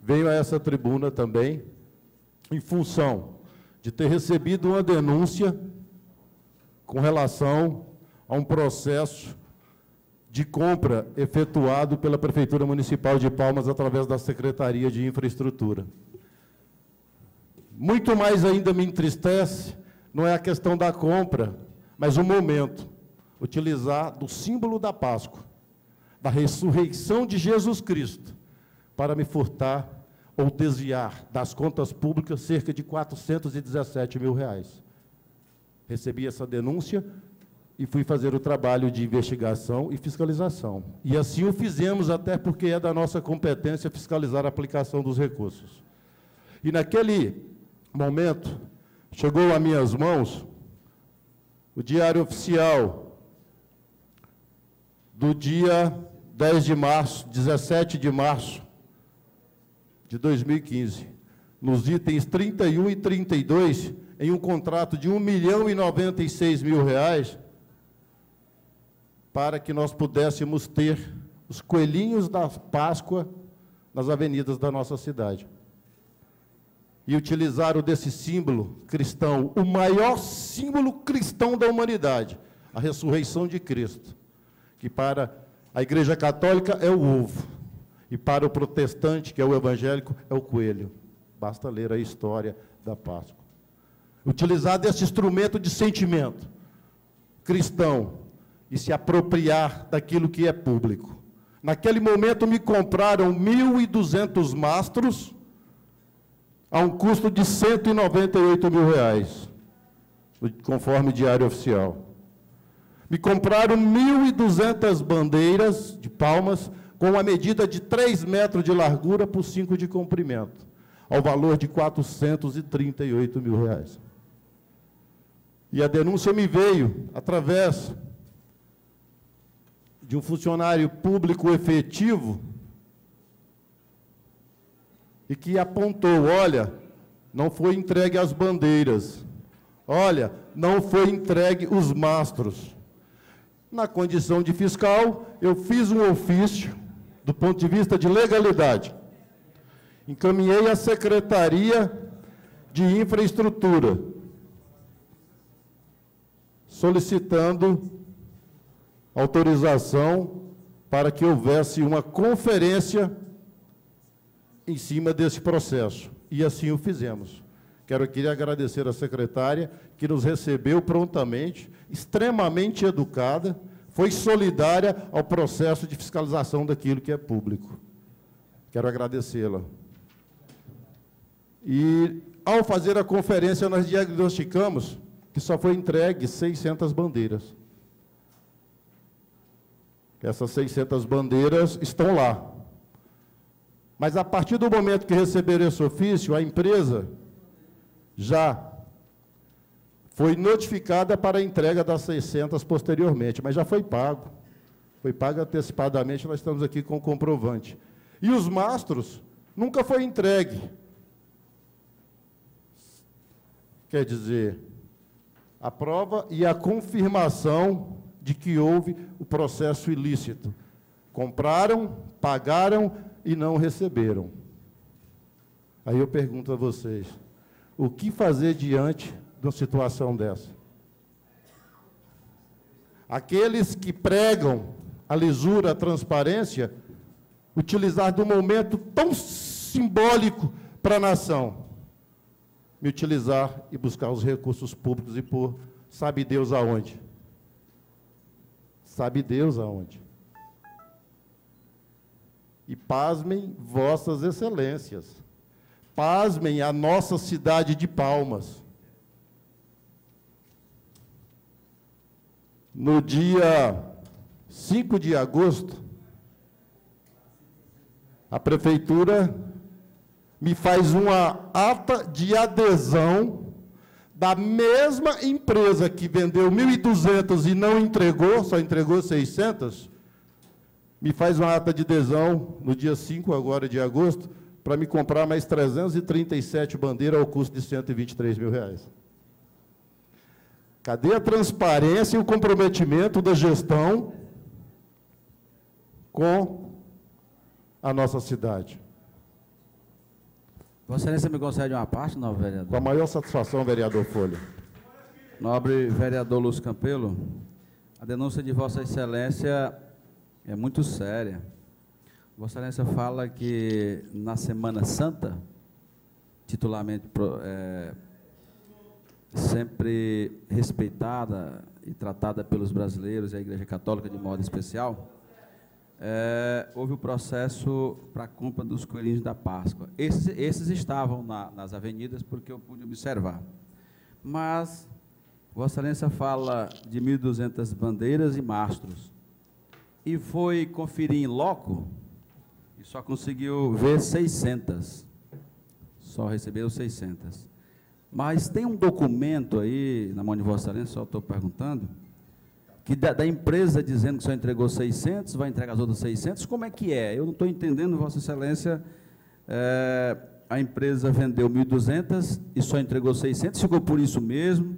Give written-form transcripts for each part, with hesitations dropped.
venho a essa tribuna também em função de ter recebido uma denúncia com relação a um processo de compra efetuado pela Prefeitura Municipal de Palmas através da Secretaria de Infraestrutura. Muito mais ainda me entristece, não é a questão da compra, mas o momento, utilizar do símbolo da Páscoa, da ressurreição de Jesus Cristo, para me furtar ou desviar das contas públicas cerca de R$417 mil. Recebi essa denúncia e fui fazer o trabalho de investigação e fiscalização. E assim o fizemos, até porque é da nossa competência fiscalizar a aplicação dos recursos. E naquele momento, chegou a minhas mãos o Diário Oficial do dia 10 de março, 17 de março de 2015, nos itens 31 e 32, em um contrato de R$1.096.000, para que nós pudéssemos ter os coelhinhos da Páscoa nas avenidas da nossa cidade. E utilizaram desse símbolo cristão, o maior símbolo cristão da humanidade, a ressurreição de Cristo, que para a Igreja Católica é o ovo, e para o protestante, que é o evangélico, é o coelho. Basta ler a história da Páscoa. Utilizar desse instrumento de sentimento cristão e se apropriar daquilo que é público. Naquele momento me compraram 1.200 mastros a um custo de R$198 mil, conforme Diário Oficial. Me compraram 1.200 bandeiras de palmas com uma medida de 3 metros de largura por 5 de comprimento, ao valor de R$438 mil. E a denúncia me veio através de um funcionário público efetivo e que apontou, olha, não foi entregue as bandeiras, olha, não foi entregue os mastros. Na condição de fiscal, eu fiz um ofício, do ponto de vista de legalidade, encaminhei à Secretaria de Infraestrutura, solicitando autorização para que houvesse uma conferência em cima desse processo. E assim o fizemos. Quero aqui agradecer à secretária, que nos recebeu prontamente, extremamente educada, foi solidária ao processo de fiscalização daquilo que é público. Quero agradecê-la. E, ao fazer a conferência, nós diagnosticamos que só foi entregue 600 bandeiras. Essas 600 bandeiras estão lá. Mas, a partir do momento que receberam esse ofício, a empresa já foi notificada para a entrega das 600 posteriormente, mas já foi pago. Foi pago antecipadamente, nós estamos aqui com o comprovante. E os mastros nunca foi entregue. Quer dizer, a prova e a confirmação de que houve o processo ilícito. Compraram, pagaram e não receberam. Aí eu pergunto a vocês, o que fazer diante de uma situação dessa? Aqueles que pregam a lisura, a transparência, utilizar de um momento tão simbólico para a nação, me utilizar e buscar os recursos públicos e pôr, sabe Deus aonde? Sabe Deus aonde? E pasmem vossas excelências, pasmem a nossa cidade de Palmas. No dia 5 de agosto, a Prefeitura me faz uma ata de adesão da mesma empresa que vendeu 1.200 e não entregou, só entregou 600, me faz uma ata de adesão no dia 5 agora de agosto, para me comprar mais 337 bandeiras ao custo de R$123 mil. Cadê a transparência e o comprometimento da gestão com a nossa cidade? Vossa Excelência me concede uma parte, nobre vereador? Com a maior satisfação, vereador Folha. Nobre vereador Lúcio Campelo, a denúncia de Vossa Excelência é muito séria. Vossa Excelência fala que na Semana Santa, titularmente sempre respeitada e tratada pelos brasileiros e a Igreja Católica de modo especial, houve o processo para a compra dos coelhinhos da Páscoa. Esses estavam nas avenidas, porque eu pude observar. Mas Vossa Excelência fala de 1.200 bandeiras e mastros, e foi conferir em loco, e só conseguiu ver 600, só recebeu 600. Mas tem um documento aí, na mão de Vossa Excelência, só estou perguntando, que da empresa dizendo que só entregou 600, vai entregar as outras 600, como é que é? Eu não estou entendendo, Vossa Excelência, a empresa vendeu 1.200 e só entregou 600, ficou por isso mesmo.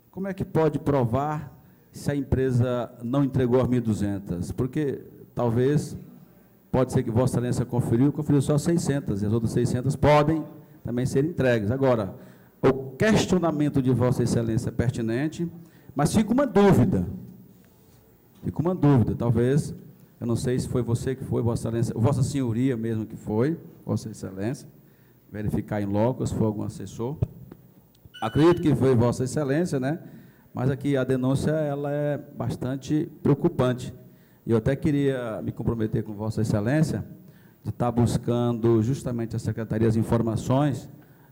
Como é que pode provar se a empresa não entregou as 1.200? Porque talvez, pode ser que Vossa Excelência conferiu só 600, e as outras 600 podem também ser entregues. Agora, o questionamento de Vossa Excelência é pertinente, mas fica uma dúvida, talvez, eu não sei se foi você que foi, Vossa Excelência, Vossa Senhoria mesmo que foi, Vossa Excelência, verificar em loco, se foi algum assessor. Acredito que foi Vossa Excelência, né? Mas aqui a denúncia ela é bastante preocupante. E eu até queria me comprometer com Vossa Excelência de estar buscando justamente a Secretaria as informações,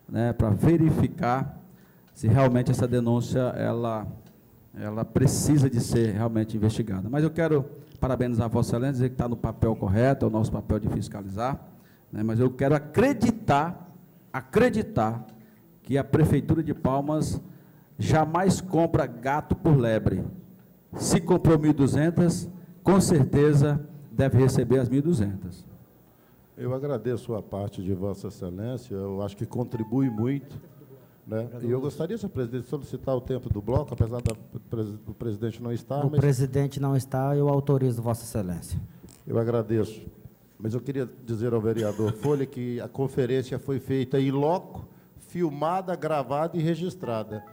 né, para verificar se realmente essa denúncia ela precisa de ser realmente investigada. Mas eu quero parabenizar Vossa Excelência, dizer que está no papel correto, é o nosso papel de fiscalizar, né, mas eu quero acreditar que a Prefeitura de Palmas jamais compra gato por lebre. Se comprou 1.200, com certeza deve receber as 1.200. Eu agradeço a parte de Vossa Excelência, eu acho que contribui muito, né? E eu gostaria, senhor presidente, de solicitar o tempo do bloco, apesar do presidente não estar. O presidente não está, eu autorizo Vossa Excelência. Eu agradeço. Mas eu queria dizer ao vereador Folha que a conferência foi feita em loco, filmada, gravada e registrada,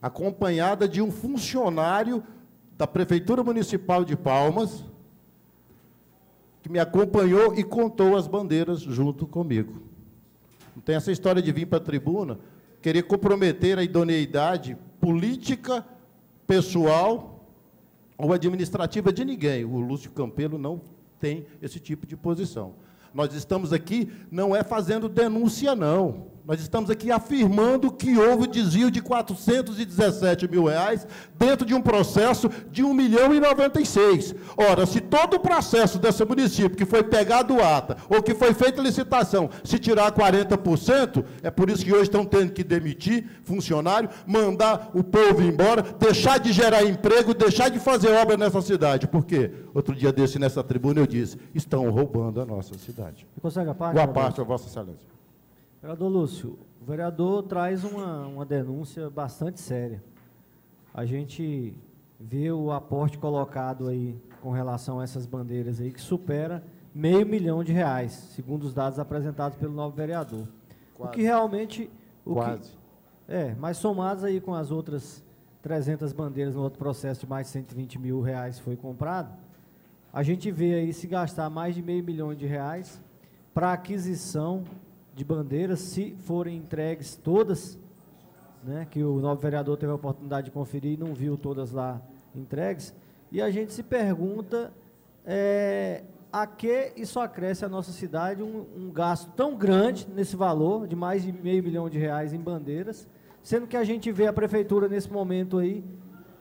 acompanhada de um funcionário da Prefeitura Municipal de Palmas, que me acompanhou e contou as bandeiras junto comigo. Não tem essa história de vir para a tribuna, querer comprometer a idoneidade política, pessoal ou administrativa de ninguém. O Lúcio Campelo não tem esse tipo de posição. Nós estamos aqui, não é fazendo denúncia, não. Nós estamos aqui afirmando que houve desvio de R$417 mil dentro de um processo de 1.096.000. Ora, se todo o processo desse município, que foi pegado ata, ou que foi feita licitação, se tirar 40%, é por isso que hoje estão tendo que demitir funcionário, mandar o povo embora, deixar de gerar emprego, deixar de fazer obra nessa cidade. Por quê? Outro dia desse, nessa tribuna, eu disse, estão roubando a nossa cidade. Consegue a parte? Boa parte, a Vossa Excelência. Vereador Lúcio, o vereador traz uma denúncia bastante séria. A gente vê o aporte colocado aí com relação a essas bandeiras aí, que supera R$500 mil, segundo os dados apresentados pelo novo vereador. Quase. O que realmente... Quase. Mas somados aí com as outras 300 bandeiras no outro processo de mais de R$120 mil foi comprado, a gente vê aí se gastar mais de R$500 mil para aquisição de bandeiras, se forem entregues todas, né, que o novo vereador teve a oportunidade de conferir e não viu todas lá entregues, e a gente se pergunta a que isso acresce à nossa cidade um gasto tão grande nesse valor, de mais de R$500 mil em bandeiras, sendo que a gente vê a prefeitura nesse momento aí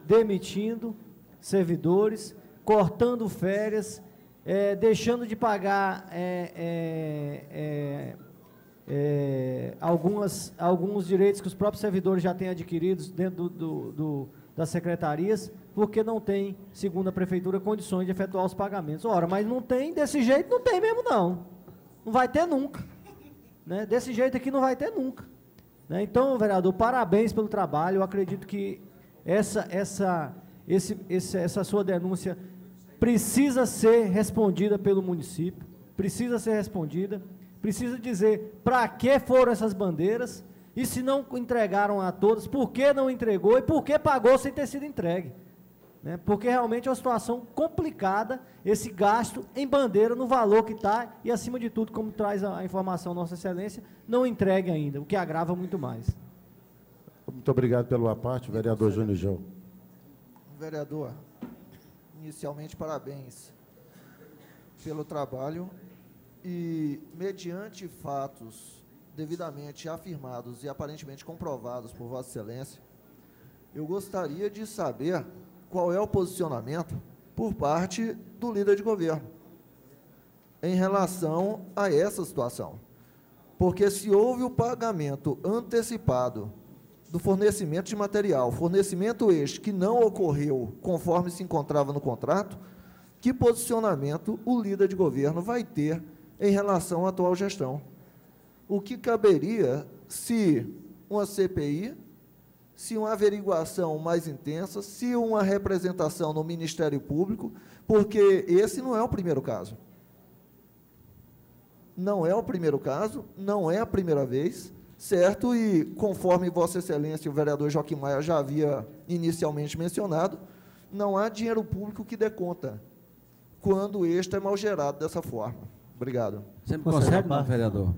demitindo servidores, cortando férias, deixando de pagar alguns direitos que os próprios servidores já têm adquiridos dentro das secretarias, porque não tem, segundo a prefeitura, condições de efetuar os pagamentos. Ora, mas não tem, desse jeito não tem mesmo não. Não vai ter nunca. Né? Desse jeito aqui não vai ter nunca. Né? Então, vereador, parabéns pelo trabalho. Eu acredito que essa sua denúncia precisa ser respondida pelo município, precisa ser respondida, precisa dizer para que foram essas bandeiras, e se não entregaram a todas, por que não entregou e por que pagou sem ter sido entregue. Né? Porque realmente é uma situação complicada, esse gasto em bandeira no valor que está, e acima de tudo, como traz a informação Nossa Excelência, não entregue ainda, o que agrava muito mais. Muito obrigado pela parte, vereador Júnior Gel. Vereador, inicialmente, parabéns pelo trabalho e, mediante fatos devidamente afirmados e aparentemente comprovados por Vossa Excelência, eu gostaria de saber qual é o posicionamento por parte do líder de governo em relação a essa situação. Porque se houve o pagamento antecipado do fornecimento de material, fornecimento este que não ocorreu conforme se encontrava no contrato, que posicionamento o líder de governo vai ter em relação à atual gestão? O que caberia se uma CPI, se uma averiguação mais intensa, se uma representação no Ministério Público, porque esse não é o primeiro caso. Não é o primeiro caso, não é a primeira vez, certo? E, conforme Vossa Excelência, o vereador Joaquim Maia já havia inicialmente mencionado, não há dinheiro público que dê conta quando este é mal gerado dessa forma. Obrigado. Você me consegue, não, vereador?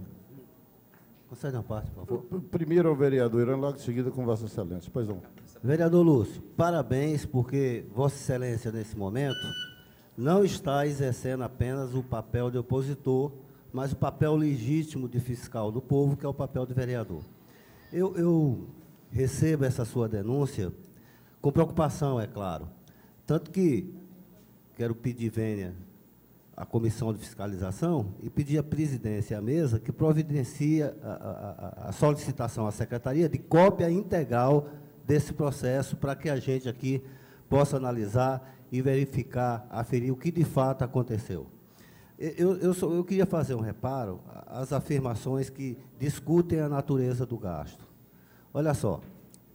Concede uma parte, por favor. Primeiro ao vereador Irã, logo em seguida com Vossa Excelência. Pois não. Vereador Lúcio, parabéns, porque Vossa Excelência, nesse momento, não está exercendo apenas o papel de opositor, mas o papel legítimo de fiscal do povo, que é o papel de vereador. Eu recebo essa sua denúncia com preocupação, é claro. Tanto que quero pedir vênia à comissão de fiscalização e pedir à presidência e à mesa que providencie a solicitação à secretaria de cópia integral desse processo para que a gente aqui possa analisar e verificar, aferir o que de fato aconteceu. Eu queria fazer um reparo às afirmações que discutem a natureza do gasto. Olha só,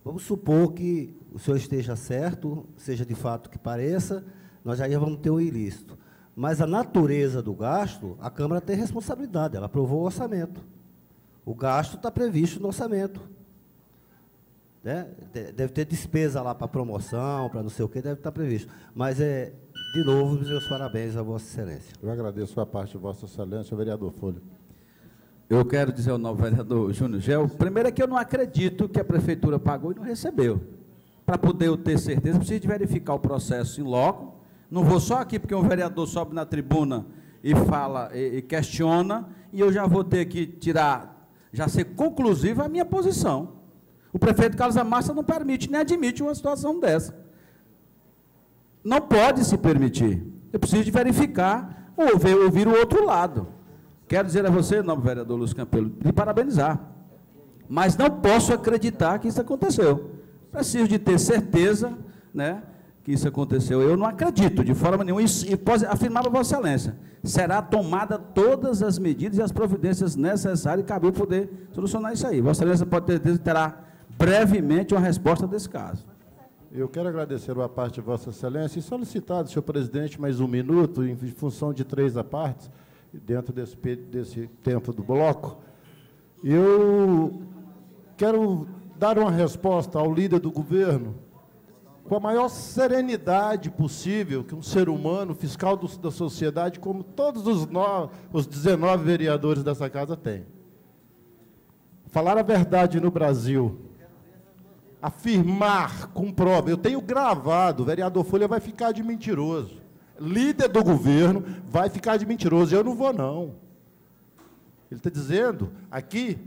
vamos supor que o senhor esteja certo, seja de fato que pareça, nós já vamos ter o ilícito. Mas a natureza do gasto, a Câmara tem responsabilidade, ela aprovou o orçamento. O gasto está previsto no orçamento. Né? Deve ter despesa lá para promoção, para não sei o que, deve estar previsto. Mas, de novo, meus parabéns a Vossa Excelência. Eu agradeço a parte de Vossa Excelência, vereador Folha. Eu quero dizer ao novo vereador Júnior Gel, primeiro é que eu não acredito que a prefeitura pagou e não recebeu. Para poder eu ter certeza, preciso de verificar o processo em loco. Não vou só aqui porque um vereador sobe na tribuna e fala, e questiona, e eu já vou ter que tirar, já ser conclusiva a minha posição. O prefeito Carlos Amassa não permite, nem admite uma situação dessa. Não pode se permitir. Eu preciso de verificar, ouvir o outro lado. Quero dizer a você, novo vereador Lúcio Campelo, lhe parabenizar. Mas não posso acreditar que isso aconteceu. Preciso de ter certeza, né, que isso aconteceu. Eu não acredito de forma nenhuma, e posso afirmar para Vossa Excelência, será tomada todas as medidas e as providências necessárias e cabe poder solucionar isso aí. Vossa Excelência pode ter certeza que terá brevemente uma resposta desse caso. Eu quero agradecer a parte de Vossa Excelência e solicitar, senhor presidente, mais um minuto, em função de 3 partes, dentro desse tempo do bloco. Eu quero dar uma resposta ao líder do governo com a maior serenidade possível que um ser humano, fiscal da sociedade, como todos os 19 vereadores dessa casa têm. Falar a verdade no Brasil, afirmar com prova, eu tenho gravado, o vereador Folha vai ficar de mentiroso, líder do governo vai ficar de mentiroso, eu não vou não. Ele está dizendo aqui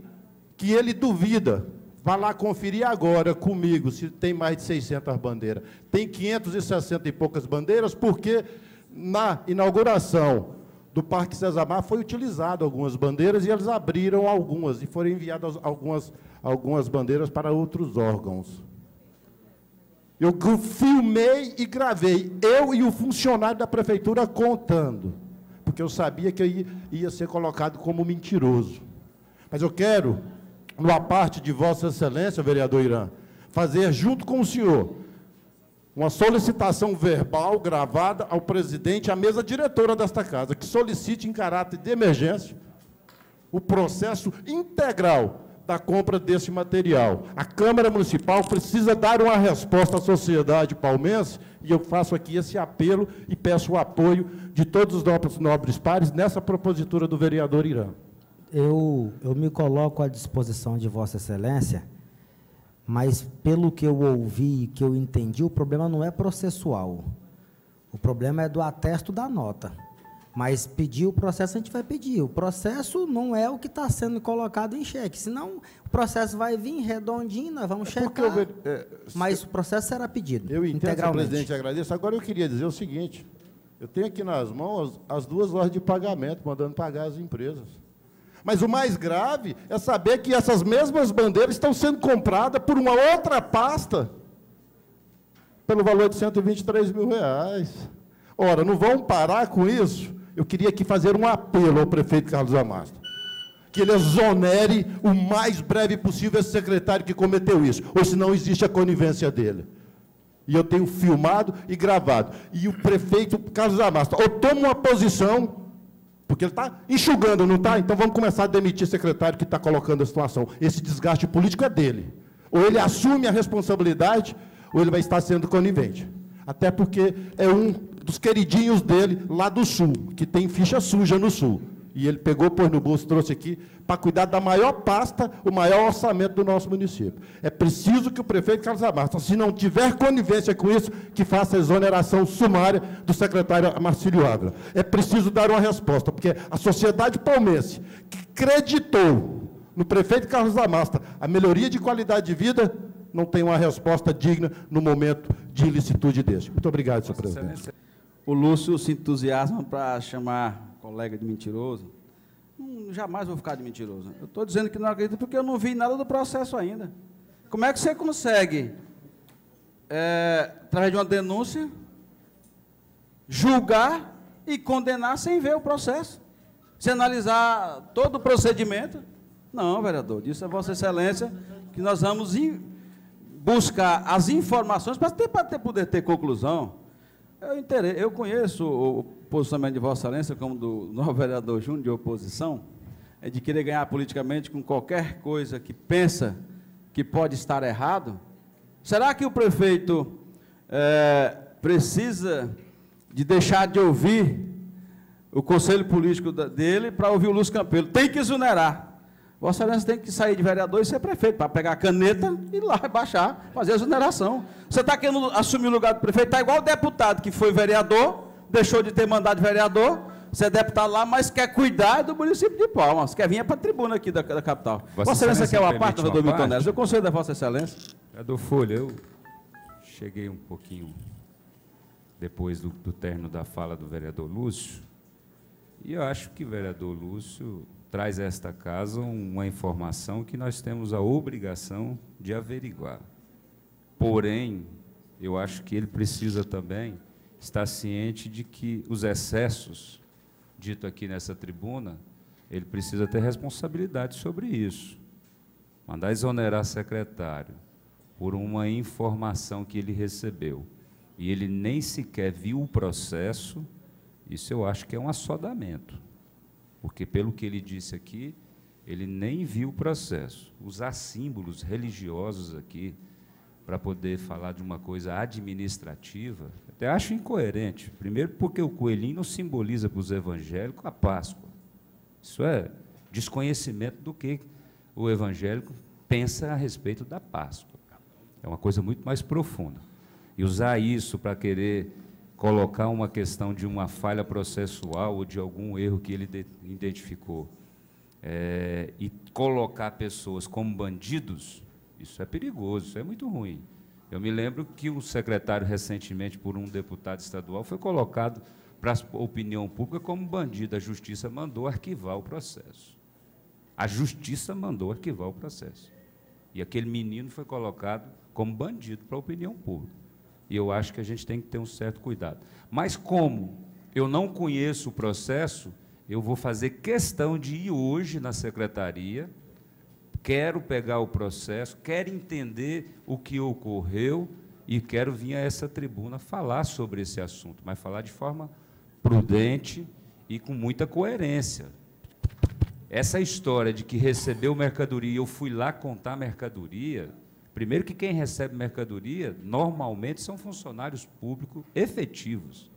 que ele duvida. Vá lá conferir agora comigo se tem mais de 600 bandeiras. Tem 560 e poucas bandeiras, porque na inauguração do Parque César Mar foi utilizado algumas bandeiras e eles abriram algumas e foram enviadas algumas bandeiras para outros órgãos. Eu filmei e gravei, eu e o funcionário da prefeitura contando, porque eu sabia que eu ia ser colocado como mentiroso. Mas eu quero, numa parte de Vossa Excelência, vereador Irã, fazer, junto com o senhor, uma solicitação verbal gravada ao presidente, à mesa diretora desta casa, que solicite em caráter de emergência o processo integral da compra desse material. A Câmara Municipal precisa dar uma resposta à sociedade palmense, e eu faço aqui esse apelo e peço o apoio de todos os nobres pares nessa propositura do vereador Irã. Eu me coloco à disposição de Vossa Excelência, mas, pelo que eu ouvi e que eu entendi, o problema não é processual. O problema é do atesto da nota. Mas pedir o processo, a gente vai pedir. O processo não é o que está sendo colocado em xeque. Senão, o processo vai vir redondinho, nós vamos checar, mas o processo será pedido eu entendo, integralmente. Presidente, agradeço. Agora, eu queria dizer o seguinte, eu tenho aqui nas mãos as 2 ordens de pagamento, mandando pagar as empresas. Mas o mais grave é saber que essas mesmas bandeiras estão sendo compradas por uma outra pasta, pelo valor de R$123 mil. Ora, não vão parar com isso? Eu queria aqui fazer um apelo ao prefeito Carlos Amasta, que ele exonere o mais breve possível esse secretário que cometeu isso, ou senão existe a conivência dele. E eu tenho filmado e gravado. E o prefeito Carlos Amasta, ou toma uma posição, porque ele está enxugando, não está? Então vamos começar a demitir o secretário que está colocando a situação. Esse desgaste político é dele. Ou ele assume a responsabilidade, ou ele vai estar sendo conivente. Até porque é um dos queridinhos dele lá do Sul, que tem ficha suja no Sul. E ele pegou, pôs no bolso, trouxe aqui, para cuidar da maior pasta, o maior orçamento do nosso município. É preciso que o prefeito Carlos Amasta, se não tiver conivência com isso, que faça a exoneração sumária do secretário Marcílio Ávila. É preciso dar uma resposta, porque a sociedade palmense, que acreditou no prefeito Carlos Amasta a melhoria de qualidade de vida, não tem uma resposta digna no momento de ilicitude desse. Muito obrigado, senhor presidente. O Lúcio se entusiasma para chamar colega de mentiroso. Jamais vou ficar de mentiroso. Eu estou dizendo que não acredito porque eu não vi nada do processo ainda. Como é que você consegue, através de uma denúncia, julgar e condenar sem ver o processo? Se analisar todo o procedimento? Não, vereador, disse a Vossa Excelência que nós vamos buscar as informações para poder ter conclusão. Eu conheço o posicionamento de Vossa Excelência, como do novo vereador Júnior de oposição, é de querer ganhar politicamente com qualquer coisa que pensa que pode estar errado. Será que o prefeito precisa de deixar de ouvir o conselho político dele para ouvir o Lúcio Campelo? Tem que exonerar. Vossa Excelência tem que sair de vereador e ser prefeito, para pegar a caneta e ir lá baixar, fazer a exoneração. Você está querendo assumir o lugar do prefeito, está igual o deputado que foi vereador, deixou de ter mandato de vereador, você é deputado lá, mas quer cuidar do município de Palmas, quer vir para a tribuna aqui da capital. Vossa Excelência quer uma parte, vereador Milton Neves? Eu conselho da Vossa Excelência. Vereador Folha, eu cheguei um pouquinho depois do término da fala do vereador Lúcio, e eu acho que o vereador Lúcio traz a esta casa uma informação que nós temos a obrigação de averiguar. Porém, eu acho que ele precisa também estar ciente de que os excessos, dito aqui nessa tribuna, ele precisa ter responsabilidade sobre isso. Mandar exonerar secretário por uma informação que ele recebeu, e ele nem sequer viu o processo, isso eu acho que é um assodamento. Porque, pelo que ele disse aqui, ele nem viu o processo. Usar símbolos religiosos aqui para poder falar de uma coisa administrativa, até acho incoerente. Primeiro, porque o coelhinho não simboliza para os evangélicos a Páscoa. Isso é desconhecimento do que o evangélico pensa a respeito da Páscoa. É uma coisa muito mais profunda. E usar isso para querer colocar uma questão de uma falha processual ou de algum erro que ele identificou, e colocar pessoas como bandidos, isso é perigoso, isso é muito ruim. Eu me lembro que o secretário, recentemente, por um deputado estadual, foi colocado para a opinião pública como bandido. A Justiça mandou arquivar o processo. A Justiça mandou arquivar o processo. E aquele menino foi colocado como bandido para a opinião pública. E eu acho que a gente tem que ter um certo cuidado. Mas como eu não conheço o processo, eu vou fazer questão de ir hoje na secretaria, quero pegar o processo, quero entender o que ocorreu e quero vir a essa tribuna falar sobre esse assunto, mas falar de forma prudente e com muita coerência. essa história de que recebeu mercadoria e eu fui lá contar mercadoria, primeiro que quem recebe mercadoria, normalmente, são funcionários públicos efetivos.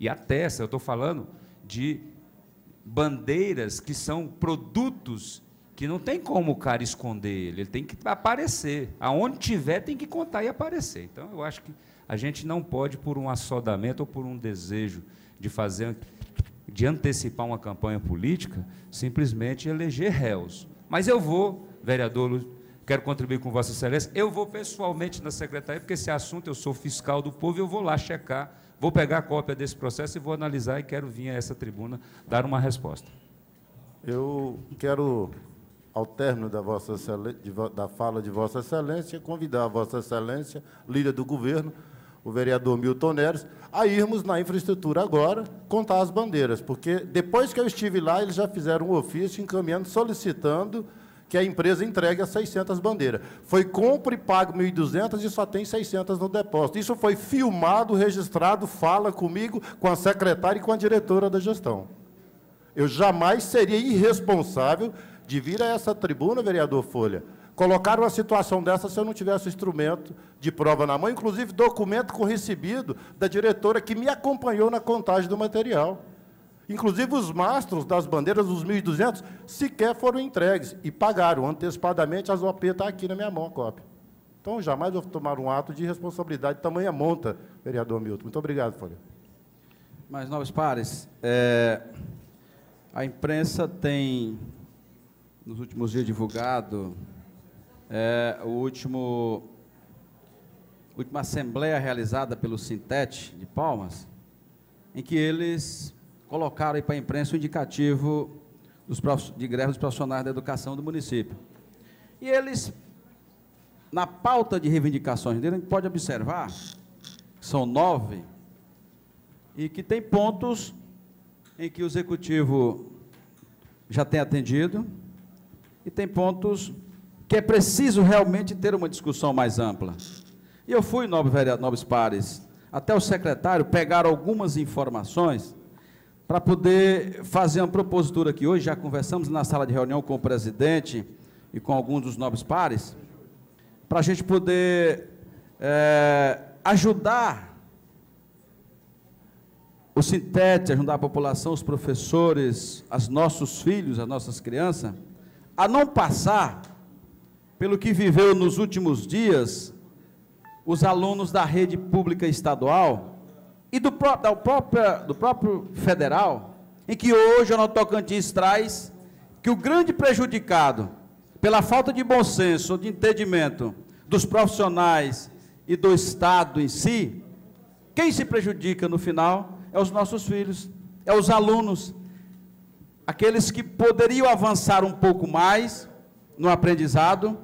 E atesta, eu estou falando de bandeiras que são produtos que não tem como o cara esconder ele tem que aparecer. Aonde tiver, tem que contar e aparecer. Então, eu acho que a gente não pode, por um assodamento ou por um desejo de antecipar uma campanha política, simplesmente eleger réus. Mas eu vou, vereador, quero contribuir com Vossa Excelência, eu vou pessoalmente na secretaria, porque esse assunto, eu sou fiscal do povo, eu vou lá checar, vou pegar a cópia desse processo e vou analisar, e quero vir a essa tribuna dar uma resposta. Eu quero, ao término da fala de Vossa Excelência, convidar a Vossa Excelência, líder do governo, o vereador Milton Neres, a irmos na infraestrutura agora contar as bandeiras, porque depois que eu estive lá, eles já fizeram um ofício encaminhando, solicitando que a empresa entregue as 600 bandeiras. Foi compra e pago 1.200 e só tem 600 no depósito. Isso foi filmado, registrado, fala comigo, com a secretária e com a diretora da gestão. Eu jamais seria irresponsável de vir a essa tribuna, vereador Folha, colocar uma situação dessa se eu não tivesse o instrumento de prova na mão, inclusive documento com recebido da diretora que me acompanhou na contagem do material. Inclusive, os mastros das bandeiras, os 1.200, sequer foram entregues e pagaram antecipadamente. As OP está aqui na minha mão, a cópia. Então, jamais vou tomar um ato de responsabilidade de tamanha monta, vereador Milton. Muito obrigado, Folha. Mas, nobres pares, a imprensa tem, nos últimos dias, divulgado a última assembleia realizada pelo Sintet de Palmas, em que eles colocaram aí para a imprensa o indicativo de greve dos profissionais da educação do município. E eles, na pauta de reivindicações dele, a gente pode observar, são 9, e que tem pontos em que o Executivo já tem atendido, e tem pontos que é preciso realmente ter uma discussão mais ampla. E eu fui, nobres pares, até o secretário pegar algumas informações para poder fazer uma propositura aqui hoje. Já conversamos na sala de reunião com o presidente e com alguns dos nobres pares, para a gente poder ajudar o Sintet, ajudar a população, os professores, os nossos filhos, as nossas crianças, a não passar pelo que viveu nos últimos dias os alunos da rede pública estadual e do próprio federal, em que hoje o Tocantins traz que o grande prejudicado pela falta de bom senso ou de entendimento dos profissionais e do Estado em si, quem se prejudica no final é os nossos filhos, é os alunos, aqueles que poderiam avançar um pouco mais no aprendizado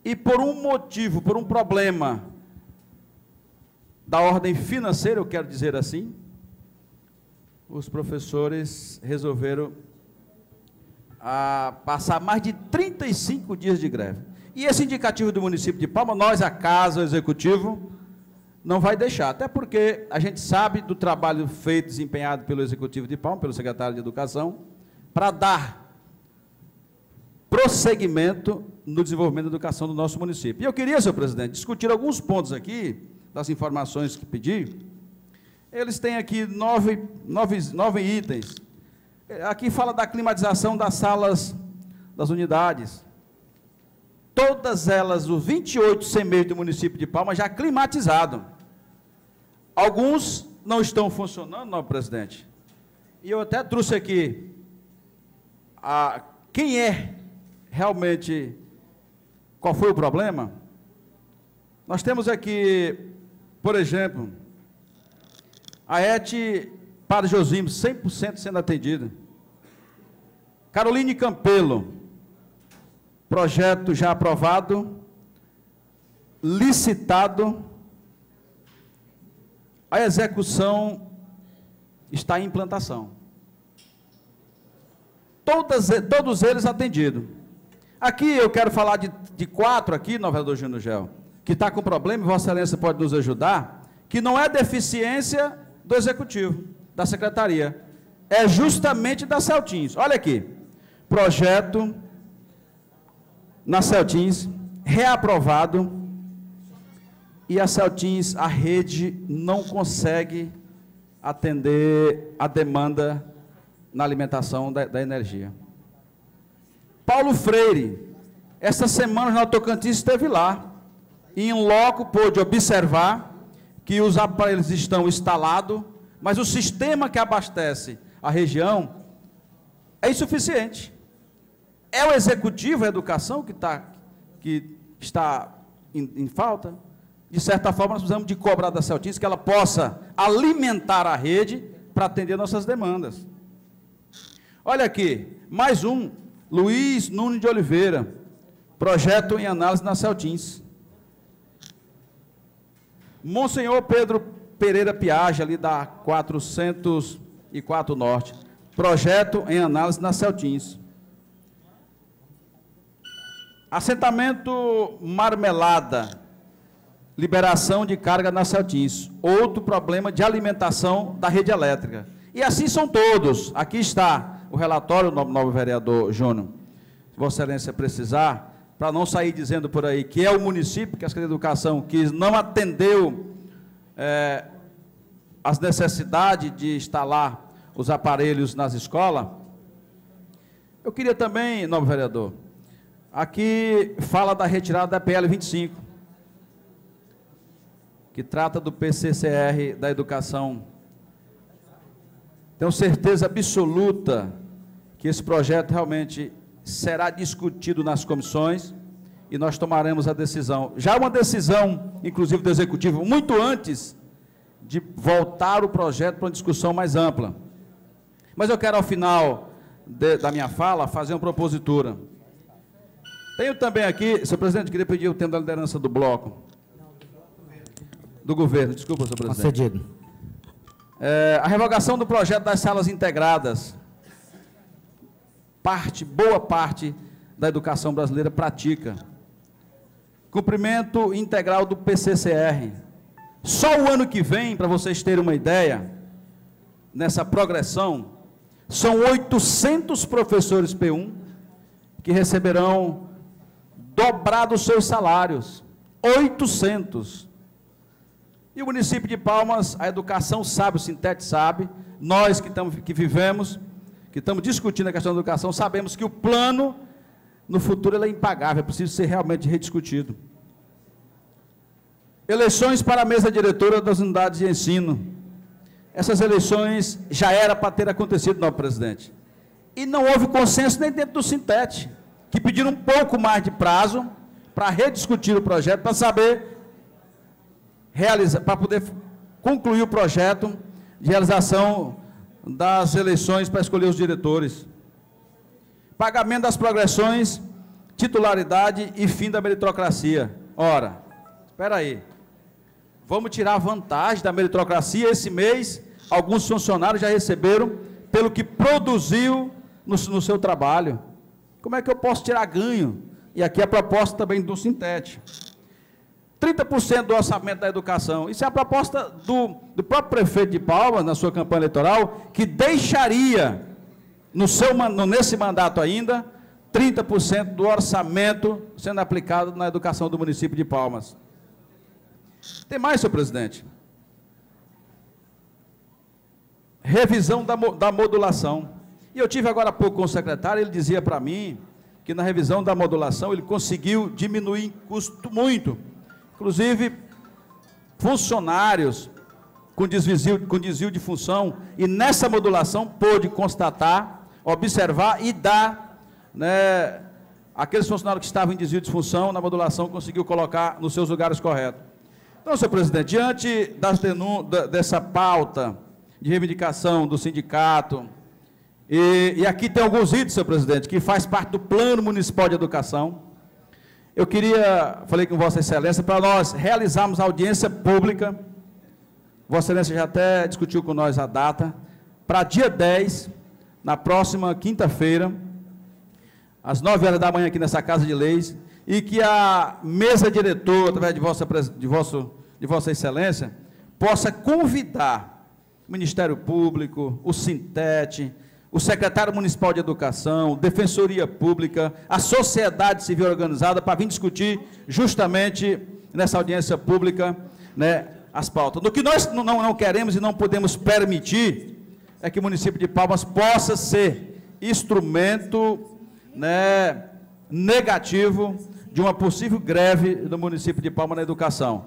e por um motivo, por um problema da ordem financeira, eu quero dizer assim, os professores resolveram passar mais de 35 dias de greve. E esse indicativo do município de Palmas, nós, a casa, o executivo, não vai deixar, até porque a gente sabe do trabalho feito, desempenhado pelo executivo de Palmas, pelo secretário de Educação, para dar prosseguimento no desenvolvimento da educação do nosso município. E eu queria, senhor presidente, discutir alguns pontos aqui, das informações que pedi. Eles têm aqui nove itens. Aqui fala da climatização das salas das unidades. Todas elas, os 28 CMEs do município de Palmas, já climatizado. Alguns não estão funcionando, não, presidente. E eu até trouxe aqui quem é realmente, qual foi o problema. Nós temos aqui, por exemplo, a ET para Josimo, 100% sendo atendida. Caroline Campelo, projeto já aprovado, licitado, a execução está em implantação. Todos eles atendidos. Aqui eu quero falar de 4 aqui, no vereador Júnior Gel, que está com problema, e Vossa Excelência pode nos ajudar, que não é deficiência do Executivo, da Secretaria, é justamente da Celtins. Olha aqui, projeto na Celtins, reaprovado, e a Celtins, a rede, não consegue atender a demanda na alimentação da energia. Paulo Freire, essa semana o Jornal Tocantins esteve lá, e em loco pôde observar que os aparelhos estão instalados, mas o sistema que abastece a região é insuficiente. É o executivo, a educação, que está em falta. De certa forma, nós precisamos de cobrar da Celtins que ela possa alimentar a rede para atender nossas demandas. Olha aqui, mais um, Luiz Nunes de Oliveira, projeto em análise na Celtins. Monsenhor Pedro Pereira Piage, ali da 404 Norte, projeto em análise na Celtins. Assentamento Marmelada, liberação de carga na Celtins, outro problema de alimentação da rede elétrica. E assim são todos. Aqui está o relatório do novo vereador Júnior. Se Vossa Excelência precisar, para não sair dizendo por aí que é o município, que a Secretaria de Educação, que não atendeu as necessidades de instalar os aparelhos nas escolas. Eu queria também, novo vereador, aqui fala da retirada da PL 25, que trata do PCCR da educação. Tenho certeza absoluta que esse projeto realmente será discutido nas comissões e nós tomaremos a decisão. Já uma decisão, inclusive do Executivo, muito antes de voltar o projeto para uma discussão mais ampla. Mas eu quero, ao final da minha fala, fazer uma propositura. Tenho também aqui, senhor presidente, queria pedir o tempo da liderança do bloco. Do governo, desculpa, senhor presidente. Concedido. A revogação do projeto das salas integradas. Boa parte da educação brasileira pratica. Cumprimento integral do PCCR. Só o ano que vem, para vocês terem uma ideia, nessa progressão, são 800 professores P1 que receberão dobrado os seus salários. 800. E o município de Palmas, a educação sabe, o Sintete sabe, nós que vivemos, que estamos discutindo a questão da educação, sabemos que o plano, no futuro, ele é impagável, é preciso ser realmente rediscutido. Eleições para a mesa diretora das unidades de ensino. Essas eleições já era para ter acontecido, novo presidente. E não houve consenso nem dentro do Sintete, que pediram um pouco mais de prazo para rediscutir o projeto, para saber realizar, para poder concluir o projeto de realização das eleições para escolher os diretores. Pagamento das progressões, titularidade e fim da meritocracia. Ora, espera aí. Vamos tirar vantagem da meritocracia. Esse mês, alguns funcionários já receberam pelo que produziu no seu trabalho. Como é que eu posso tirar ganho? E aqui a proposta também do Sintete. 30% do orçamento da educação. Isso é a proposta do próprio prefeito de Palmas, na sua campanha eleitoral, que deixaria, nesse mandato ainda, 30% do orçamento sendo aplicado na educação do município de Palmas. Tem mais, senhor presidente? Revisão da modulação. E eu tive agora há pouco com o secretário, ele dizia para mim que na revisão da modulação ele conseguiu diminuir em custo muito. Inclusive, funcionários com desvio de função, e nessa modulação pôde constatar, observar e dar, né, aqueles funcionários que estavam em desvio de função, na modulação conseguiu colocar nos seus lugares corretos. Então, senhor presidente, diante dessa pauta de reivindicação do sindicato, e aqui tem alguns itens, senhor presidente, que faz parte do Plano Municipal de Educação, falei com Vossa Excelência, para nós realizarmos a audiência pública, Vossa Excelência já até discutiu com nós a data, para dia 10, na próxima quinta-feira, às 9 horas da manhã aqui nessa Casa de Leis, e que a mesa diretora, através de Vossa Excelência, possa convidar o Ministério Público, o Sintete, o secretário municipal de educação, defensoria pública, a sociedade civil organizada, para vir discutir justamente nessa audiência pública, né, as pautas. O que nós não queremos e não podemos permitir é que o município de Palmas possa ser instrumento, né, negativo de uma possível greve do município de Palmas na educação.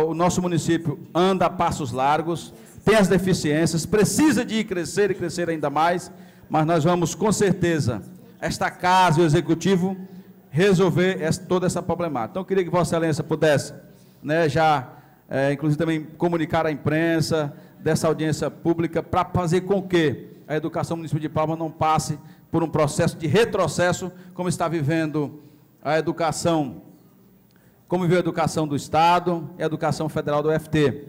O nosso município anda a passos largos, tem as deficiências, precisa de crescer e crescer ainda mais, mas nós vamos, com certeza, esta casa e o executivo, resolver toda essa problemática. Então, eu queria que Vossa Excelência pudesse, né, inclusive também comunicar à imprensa dessa audiência pública, para fazer com que a educação do município de Palmas não passe por um processo de retrocesso, como está vivendo a educação, como viveu a educação do Estado e a educação federal do UFT.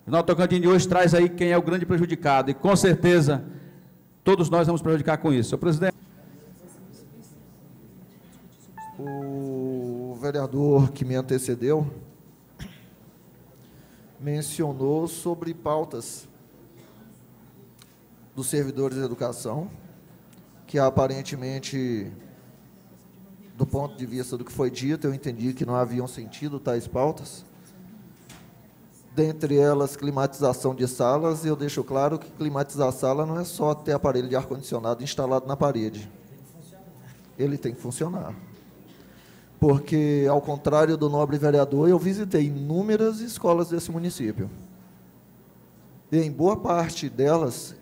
O Ronaldo Tocantins de hoje traz aí quem é o grande prejudicado, e com certeza todos nós vamos prejudicar com isso. Senhor presidente. O vereador que me antecedeu mencionou sobre pautas dos servidores de educação, que aparentemente, do ponto de vista do que foi dito, eu entendi que não haviam sentido tais pautas. Dentre elas, climatização de salas, e eu deixo claro que climatizar a sala não é só ter aparelho de ar-condicionado instalado na parede. Ele tem que funcionar. Porque, ao contrário do nobre vereador, eu visitei inúmeras escolas desse município. E, em boa parte delas,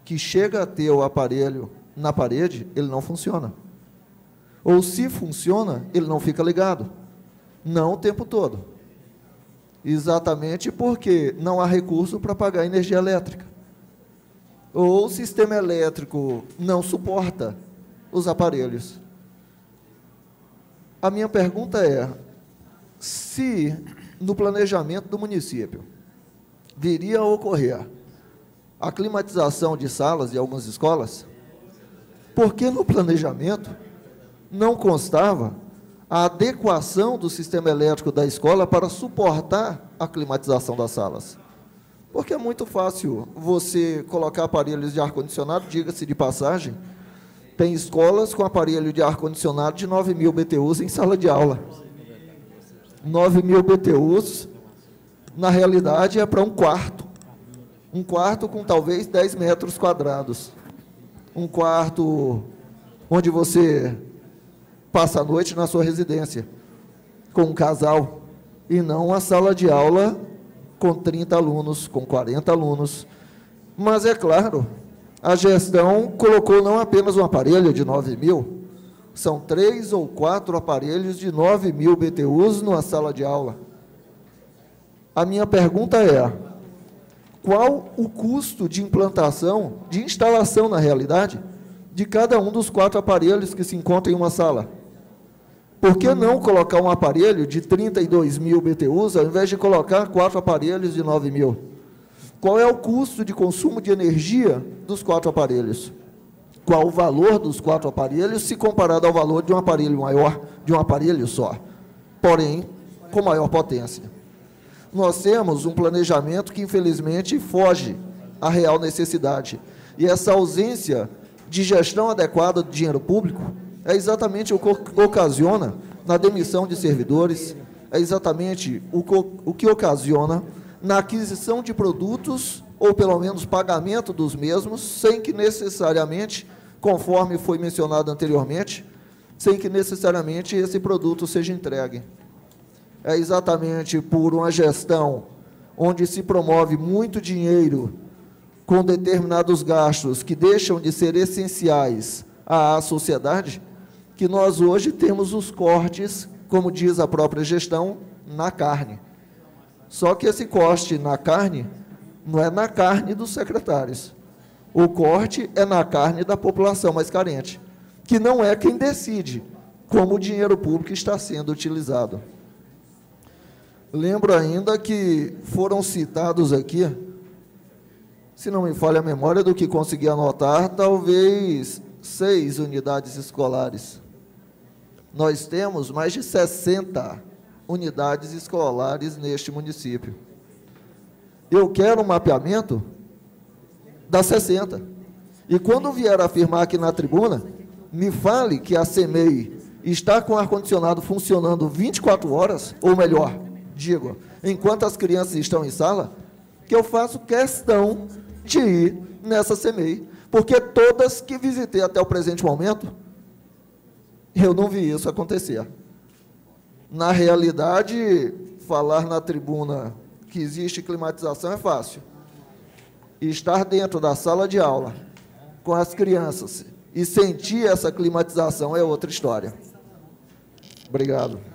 que chega a ter o aparelho na parede, ele não funciona. Ou, se funciona, ele não fica ligado. Não o tempo todo. Exatamente porque não há recurso para pagar energia elétrica. Ou o sistema elétrico não suporta os aparelhos. A minha pergunta é, se no planejamento do município viria a ocorrer a climatização de salas de algumas escolas, por que no planejamento não constava a adequação do sistema elétrico da escola para suportar a climatização das salas? Porque é muito fácil você colocar aparelhos de ar-condicionado, diga-se de passagem, tem escolas com aparelho de ar-condicionado de 9.000 BTUs em sala de aula. 9.000 BTUs, na realidade, é para um quarto. Um quarto com talvez 10 metros quadrados. Um quarto onde você passa a noite na sua residência, com um casal, e não uma sala de aula com 30 alunos, com 40 alunos. Mas, é claro, a gestão colocou não apenas um aparelho de 9.000, são 3 ou 4 aparelhos de 9.000 BTUs numa sala de aula. A minha pergunta é, qual o custo de implantação, de instalação, na realidade, de cada um dos 4 aparelhos que se encontram em uma sala? Por que não colocar um aparelho de 32.000 BTUs, ao invés de colocar 4 aparelhos de 9.000? Qual é o custo de consumo de energia dos 4 aparelhos? Qual o valor dos 4 aparelhos, se comparado ao valor de um aparelho maior, de um aparelho só, porém, com maior potência? Nós temos um planejamento que, infelizmente, foge à real necessidade. E essa ausência de gestão adequada do dinheiro público é exatamente o que ocasiona na demissão de servidores, é exatamente o que ocasiona na aquisição de produtos, ou pelo menos pagamento dos mesmos, sem que necessariamente, conforme foi mencionado anteriormente, sem que necessariamente esse produto seja entregue. É exatamente por uma gestão onde se promove muito dinheiro com determinados gastos que deixam de ser essenciais à sociedade, que nós hoje temos os cortes, como diz a própria gestão, na carne. Só que esse corte na carne não é na carne dos secretários. O corte é na carne da população mais carente, que não é quem decide como o dinheiro público está sendo utilizado. Lembro ainda que foram citados aqui, se não me falha a memória do que consegui anotar, talvez 6 unidades escolares. Nós temos mais de 60 unidades escolares neste município. Eu quero um mapeamento das 60. E quando vier afirmar aqui na tribuna, me fale que a CEMEI está com o ar-condicionado funcionando 24 horas, ou melhor, digo, enquanto as crianças estão em sala, que eu faço questão de ir nessa CEMEI, porque todas que visitei até o presente momento, eu não vi isso acontecer. Na realidade, falar na tribuna que existe climatização é fácil. Estar dentro da sala de aula, com as crianças, e sentir essa climatização é outra história. Obrigado.